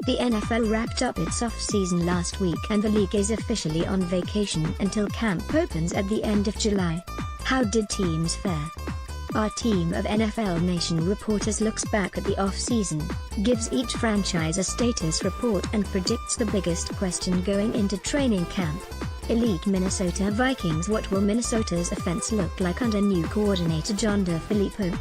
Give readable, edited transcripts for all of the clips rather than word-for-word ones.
The NFL wrapped up its off-season last week and the league is officially on vacation until camp opens at the end of July. How did teams fare? Our team of NFL Nation reporters looks back at the off-season, gives each franchise a status report and predicts the biggest question going into training camp. Elite Minnesota Vikings. What will Minnesota's offense look like under new coordinator John DeFilippo?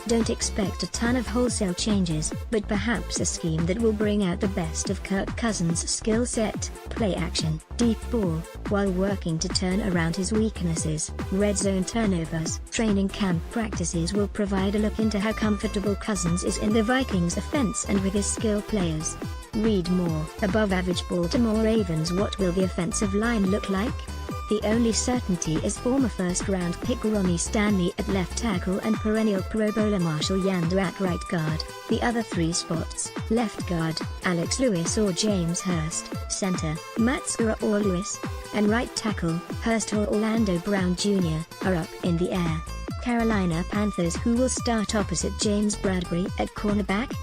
Don't expect a ton of wholesale changes, but perhaps a scheme that will bring out the best of Kirk Cousins' skill set, play action, deep ball, while working to turn around his weaknesses, red zone turnovers. Training camp practices will provide a look into how comfortable Cousins is in the Vikings' offense and with his skill players. Read more. Above average Baltimore Ravens. What will the offensive line look like? The only certainty is former first-round pick Ronnie Stanley at left tackle and perennial Pro Bowler Marshall Yanda at right guard. The other three spots, left guard, Alex Lewis or James Hurst, center, Matt Skura or Lewis, and right tackle, Hurst or Orlando Brown Jr., are up in the air. Carolina Panthers. Who will start opposite James Bradbury at cornerback?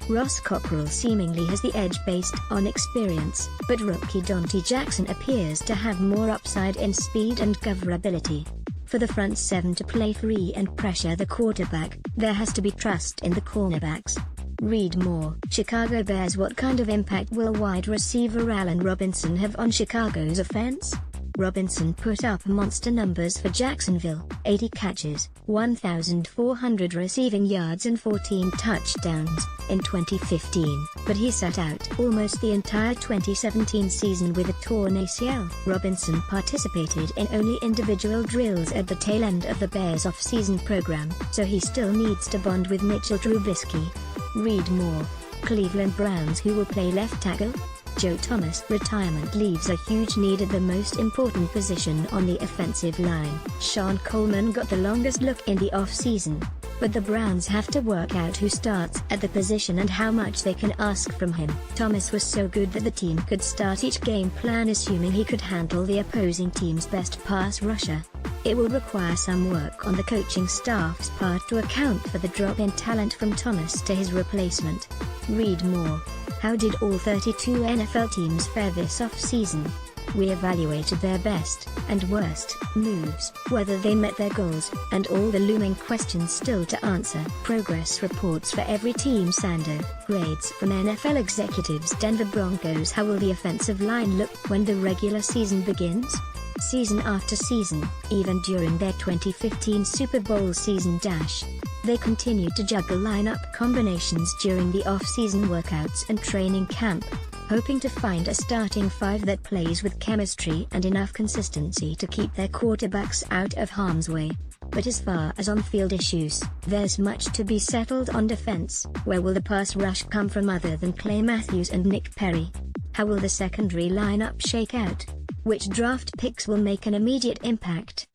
Ross Cockrell seemingly has the edge based on experience, but rookie Dante Jackson appears to have more upside in speed and coverability. For the front seven to play free and pressure the quarterback, there has to be trust in the cornerbacks. Read more. Chicago Bears. What kind of impact will wide receiver Allen Robinson have on Chicago's offense? Robinson put up monster numbers for Jacksonville, 80 catches, 1,400 receiving yards and 14 touchdowns, in 2015, but he sat out almost the entire 2017 season with a torn ACL. Robinson participated in only individual drills at the tail end of the Bears' off-season program, so he still needs to bond with Mitchell Trubisky. Read more. Cleveland Browns. Who will play left tackle? Joe Thomas' retirement leaves a huge need at the most important position on the offensive line. Sean Coleman got the longest look in the off-season, but the Browns have to work out who starts at the position and how much they can ask from him. Thomas was so good that the team could start each game plan assuming he could handle the opposing team's best pass rusher. It will require some work on the coaching staff's part to account for the drop in talent from Thomas to his replacement. Read more. How did all 32 NFL teams fare this off-season? We evaluated their best and worst moves, whether they met their goals, and all the looming questions still to answer. Progress reports for every team. Sando, grades from NFL executives. Denver Broncos. How will the offensive line look when the regular season begins? Season after season, even during their 2015 Super Bowl season dash, they continued to juggle lineup combinations during the off-season workouts and training camp, hoping to find a starting five that plays with chemistry and enough consistency to keep their quarterbacks out of harm's way. But as far as on-field issues, there's much to be settled on defense. Where will the pass rush come from other than Clay Matthews and Nick Perry? How will the secondary lineup shake out? Which draft picks will make an immediate impact?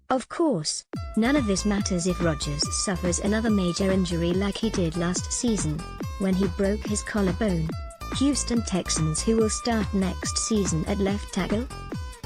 Of course, none of this matters if Rodgers suffers another major injury like he did last season, when he broke his collarbone. Houston Texans. Who will start next season at left tackle?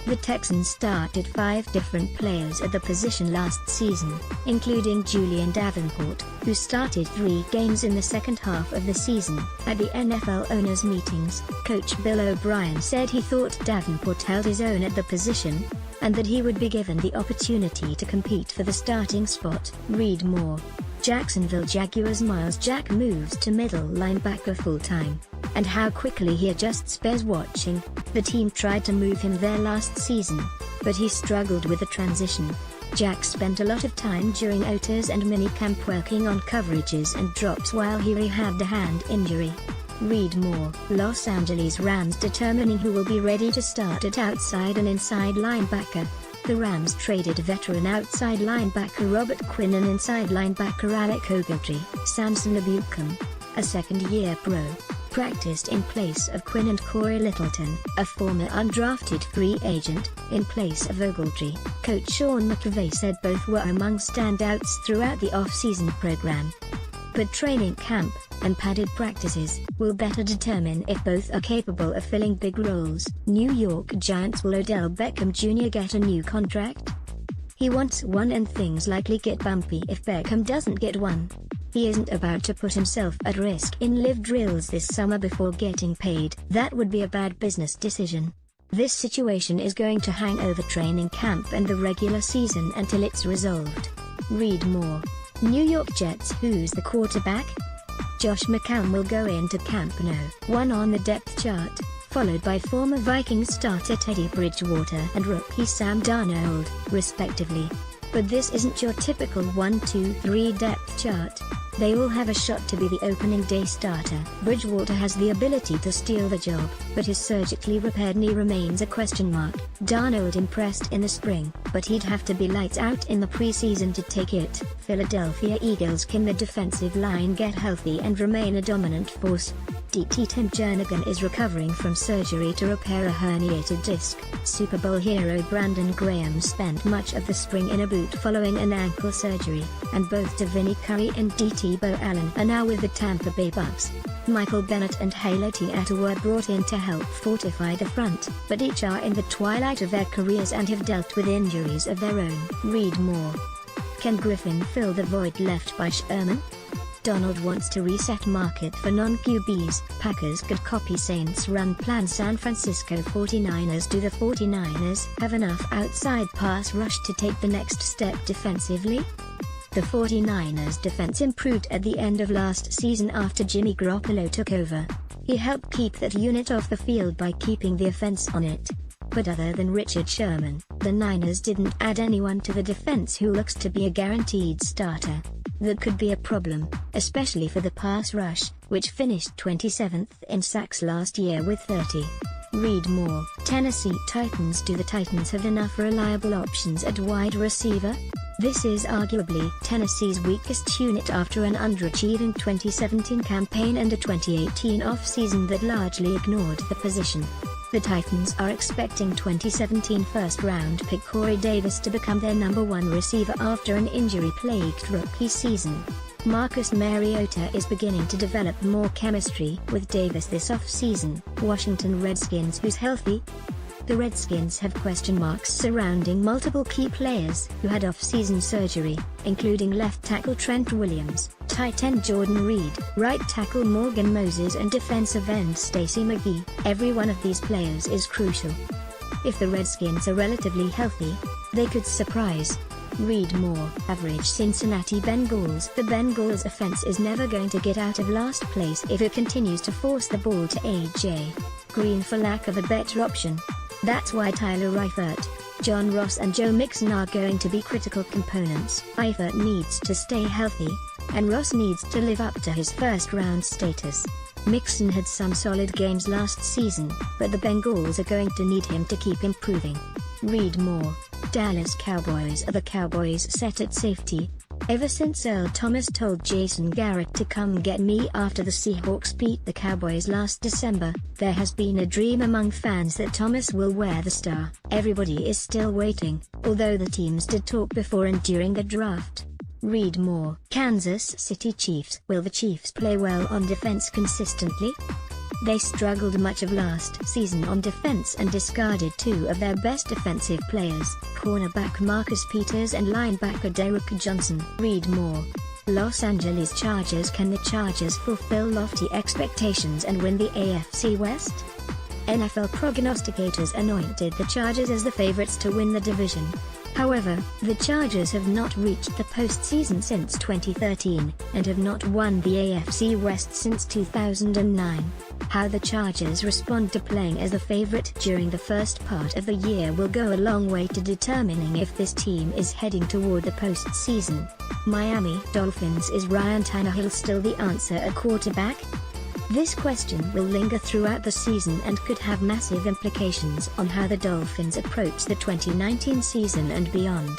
The Texans started 5 different players at the position last season, including Julian Davenport, who started 3 games in the second half of the season. At the NFL owners' meetings, Coach Bill O'Brien said he thought Davenport held his own at the position, and that he would be given the opportunity to compete for the starting spot. Read more. Jacksonville Jaguars. Miles Jack moves to middle linebacker full-time, and how quickly he adjusts bears watching. The team tried to move him there last season, but he struggled with the transition. Jack spent a lot of time during OTAs and minicamp working on coverages and drops while he rehabbed a hand injury. Read more. Los Angeles Rams determining who will be ready to start at outside and inside linebacker. The Rams traded veteran outside linebacker Robert Quinn and inside linebacker Alec Ogletree. Samson Ebukam, a second-year pro, practiced in place of Quinn and Corey Littleton, a former undrafted free agent, in place of Ogletree. Coach Sean McVay said both were among standouts throughout the off-season program. But training camp and padded practices will better determine if both are capable of filling big roles. New York Giants. Will Odell Beckham Jr. get a new contract? He wants one and things likely get bumpy if Beckham doesn't get one. He isn't about to put himself at risk in live drills this summer before getting paid. That would be a bad business decision. This situation is going to hang over training camp and the regular season until it's resolved. Read more. New York Jets. Who's the quarterback? Josh McCown will go into camp No. 1 on the depth chart, followed by former Vikings starter Teddy Bridgewater and rookie Sam Darnold, respectively. But this isn't your typical 1-2-3 depth chart. They all have a shot to be the opening day starter. Bridgewater has the ability to steal the job, but his surgically repaired knee remains a question mark. Darnold impressed in the spring, but he'd have to be lights out in the preseason to take it. Philadelphia Eagles. Can the defensive line get healthy and remain a dominant force? DT Tim Jernigan is recovering from surgery to repair a herniated disc. Super Bowl hero Brandon Graham spent much of the spring in a boot following an ankle surgery, and both Vinny Curry and DT Bo Allen are now with the Tampa Bay Bucks. Michael Bennett and Haloti Ngata were brought in to help fortify the front, but each are in the twilight of their careers and have dealt with injuries of their own. Read more. Can Griffin fill the void left by Sherman? Donald wants to reset market for non-QBs. Packers could copy Saints' run plan. San Francisco 49ers. Do the 49ers have enough outside pass rush to take the next step defensively? The 49ers defense improved at the end of last season after Jimmy Garoppolo took over. He helped keep that unit off the field by keeping the offense on it. But other than Richard Sherman, the Niners didn't add anyone to the defense who looks to be a guaranteed starter. That could be a problem, especially for the pass rush, which finished 27th in sacks last year with 30. Read more. Tennessee Titans. Do the Titans have enough reliable options at wide receiver? This is arguably Tennessee's weakest unit after an underachieving 2017 campaign and a 2018 offseason that largely ignored the position. The Titans are expecting 2017 first-round pick Corey Davis to become their #1 receiver after an injury-plagued rookie season. Marcus Mariota is beginning to develop more chemistry with Davis this offseason. Washington Redskins. Who's healthy? The Redskins have question marks surrounding multiple key players who had off-season surgery, including left tackle Trent Williams, tight end Jordan Reed, right tackle Morgan Moses and defensive end Stacey McGee. Every one of these players is crucial. If the Redskins are relatively healthy, they could surprise. Read more. Average Cincinnati Bengals. The Bengals offense is never going to get out of last place if it continues to force the ball to A.J. Green for lack of a better option. That's why Tyler Eifert, John Ross and Joe Mixon are going to be critical components. Eifert needs to stay healthy, and Ross needs to live up to his first-round status. Mixon had some solid games last season, but the Bengals are going to need him to keep improving. Read more. Dallas Cowboys. Are the Cowboys set at safety? Ever since Earl Thomas told Jason Garrett to come get me after the Seahawks beat the Cowboys last December, there has been a dream among fans that Thomas will wear the star. Everybody is still waiting, although the teams did talk before and during the draft. Read more. Kansas City Chiefs. Will the Chiefs play well on defense consistently? They struggled much of last season on defense and discarded two of their best defensive players, cornerback Marcus Peters and linebacker Derrick Johnson. Read more. Los Angeles Chargers. Can the Chargers fulfill lofty expectations and win the AFC West? NFL prognosticators anointed the Chargers as the favorites to win the division. However, the Chargers have not reached the postseason since 2013, and have not won the AFC West since 2009. How the Chargers respond to playing as the favorite during the first part of the year will go a long way to determining if this team is heading toward the postseason. Miami Dolphins. Is Ryan Tannehill still the answer at quarterback? This question will linger throughout the season and could have massive implications on how the Dolphins approach the 2019 season and beyond.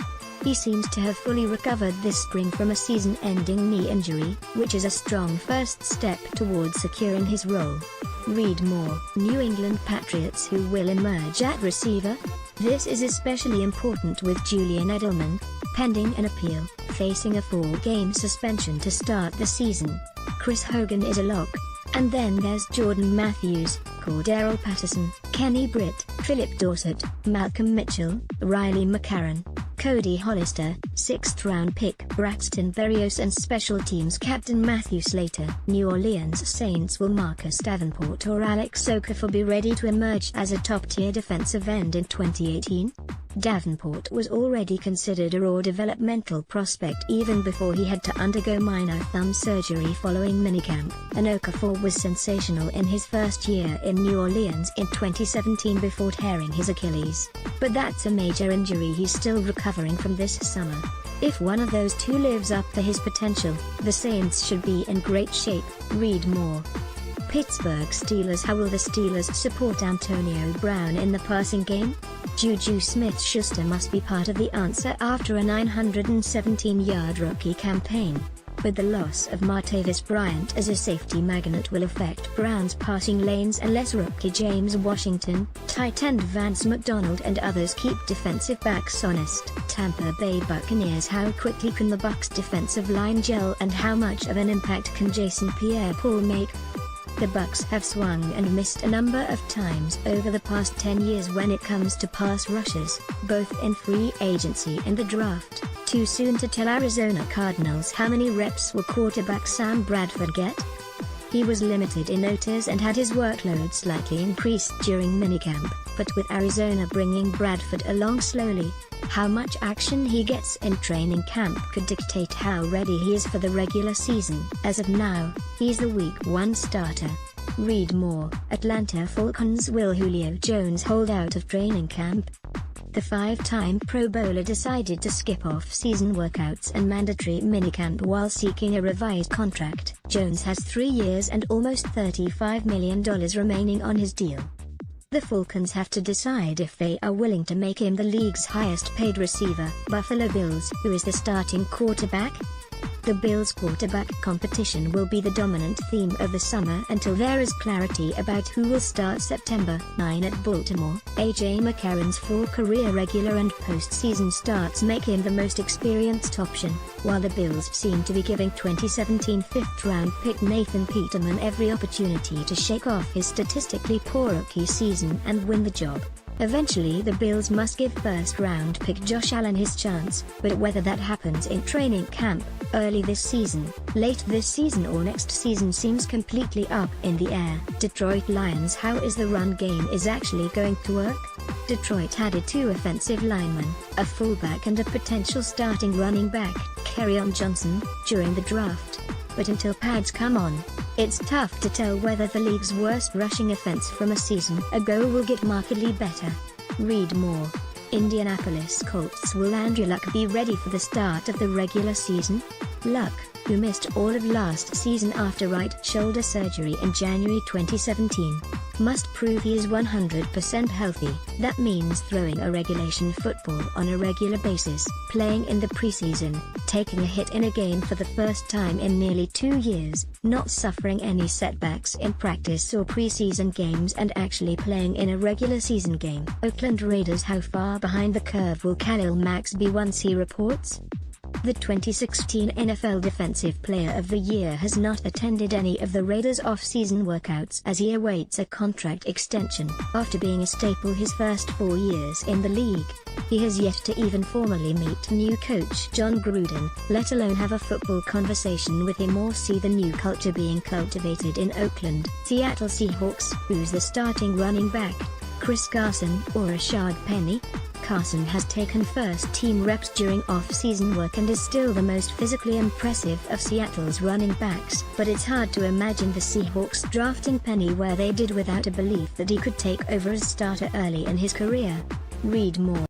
He seems to have fully recovered this spring from a season-ending knee injury, which is a strong first step towards securing his role. Read more. New England Patriots. Who will emerge at receiver? This is especially important with Julian Edelman, pending an appeal, facing a 4-game suspension to start the season. Chris Hogan is a lock. And then there's Jordan Matthews, Cordarrelle Patterson, Kenny Britt, Philip Dorsett, Malcolm Mitchell, Riley McCarron, Cody Hollister, 6th-round pick Braxton Berrios and special teams captain Matthew Slater. New Orleans Saints. Will Marcus Davenport or Alex Okafor be ready to emerge as a top-tier defensive end in 2018? Davenport was already considered a raw developmental prospect even before he had to undergo minor thumb surgery following minicamp, and Okafor was sensational in his first year in New Orleans in 2017 before tearing his Achilles. But that's a major injury he's still recovering from this summer. If one of those two lives up to his potential, the Saints should be in great shape. Read more. Pittsburgh Steelers. How will the Steelers support Antonio Brown in the passing game? Juju Smith-Schuster must be part of the answer after a 917-yard rookie campaign. But the loss of Martavis Bryant as a safety magnet will affect Brown's passing lanes unless rookie James Washington, tight end Vance McDonald and others keep defensive backs honest. Tampa Bay Buccaneers. How quickly can the Bucs' defensive line gel and how much of an impact can Jason Pierre-Paul make? The Bucs have swung and missed a number of times over the past 10 years when it comes to pass rushers, both in free agency and the draft. Too soon to tell. Arizona Cardinals. How many reps will quarterback Sam Bradford get? He was limited in OTAs and had his workload slightly increased during minicamp, but with Arizona bringing Bradford along slowly, how much action he gets in training camp could dictate how ready he is for the regular season. As of now, he's the Week 1 starter. Read more. Atlanta Falcons. Will Julio Jones hold out of training camp? The five-time Pro Bowler decided to skip off-season workouts and mandatory minicamp while seeking a revised contract. Jones has 3 years and almost $35 million remaining on his deal. The Falcons have to decide if they are willing to make him the league's highest-paid receiver. Buffalo Bills. Who is the starting quarterback? The Bills' quarterback competition will be the dominant theme of the summer until there is clarity about who will start September 9 at Baltimore. A.J. McCarron's 4 career regular and postseason starts make him the most experienced option, while the Bills seem to be giving 2017 fifth-round pick Nathan Peterman every opportunity to shake off his statistically poor rookie season and win the job. Eventually the Bills must give first-round pick Josh Allen his chance, but whether that happens in training camp, early this season, late this season or next season seems completely up in the air. Detroit Lions. How is the run game is actually going to work? Detroit added 2 offensive linemen, a fullback and a potential starting running back, Kerryon Johnson, during the draft. But until pads come on, it's tough to tell whether the league's worst rushing offense from a season ago will get markedly better. Read more. Indianapolis Colts. Will Andrew Luck be ready for the start of the regular season? Luck, who missed all of last season after right shoulder surgery in January 2017, must prove he is 100% healthy. That means throwing a regulation football on a regular basis, playing in the preseason, taking a hit in a game for the first time in nearly 2 years, not suffering any setbacks in practice or preseason games and actually playing in a regular season game. Oakland Raiders. How far behind the curve will Khalil Mack be once he reports? The 2016 NFL Defensive Player of the Year has not attended any of the Raiders' off-season workouts as he awaits a contract extension. After being a staple his first 4 years in the league, he has yet to even formally meet new coach John Gruden, let alone have a football conversation with him or see the new culture being cultivated in Oakland. Seattle Seahawks. Who's the starting running back? Chris Carson or Rashad Penny? Carson has taken first-team reps during off-season work and is still the most physically impressive of Seattle's running backs. But it's hard to imagine the Seahawks drafting Penny where they did without a belief that he could take over as starter early in his career. Read more.